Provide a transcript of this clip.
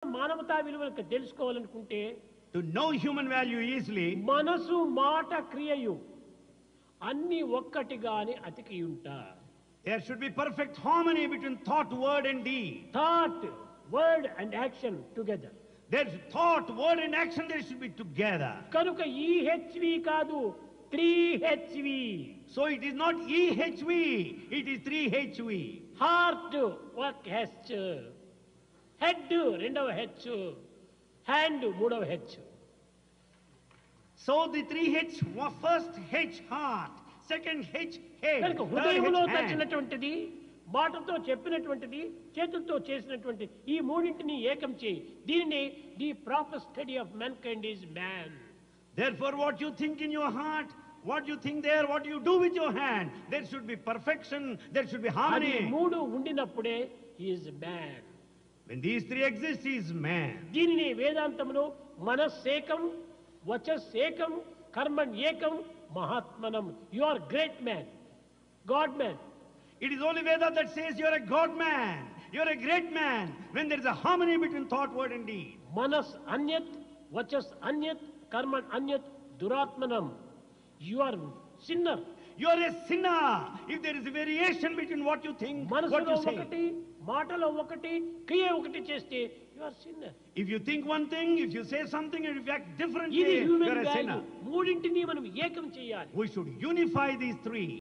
మానవతా విలువలకు తెలుసుకోవాలనుకుంటే To know human value easily, మనసు మాట క్రియయు అన్ని ఒక్కటిగాని అతికియుంట. there should be perfect harmony between thought, word and deed. Thought word and action together. There's thought, word and action, they should be together. కనుక EHV కాదు 3HV. So it is not EHV, it is 3HV. Heart ఒక H, head రెండవ H, hand మూడవ H. So the 3H, first H heart, second H head, కనుక third హృదయంలో H hand. తచ్చినటువంటిది, మాటతో చెప్పినటువంటిది, చేతులతో చేసినటువంటి ఈ మూడింటిని ఏకం చేయి. దీనిని the proper study of man kind is man. Therefore, what you think in your heart, what you think there, what you do with your hand, there should be perfection, there should be అది harmony. మూడు ఉండినప్పుడే is man. When these three exist, he is man. దీనిని వేదాంతములో మనస్సేకం, వచస్సేకం, కర్మణ్ ఏకం, మహాత్మనం. You are great man, god man. It is only Veda that says you are a God man, you are a great man, when there is a harmony between thought, word and deed. మనస్ అన్యత్, వచస్ అన్యత్, కర్మణ్ అన్యత్, దురాత్మనం. You are sinner. You are a sinner if there is a variation between what you think, what మనసులో you say. ఒకటి, మాటలో ఒకటి, క్రియ ఒకటి చేస్తే you are sinner. If you think one thing, if you say something, and if you act differently, ఇది you human are a value. sinner. మూడింటిని మనం ఏకం చేయాలి. We should unify these three.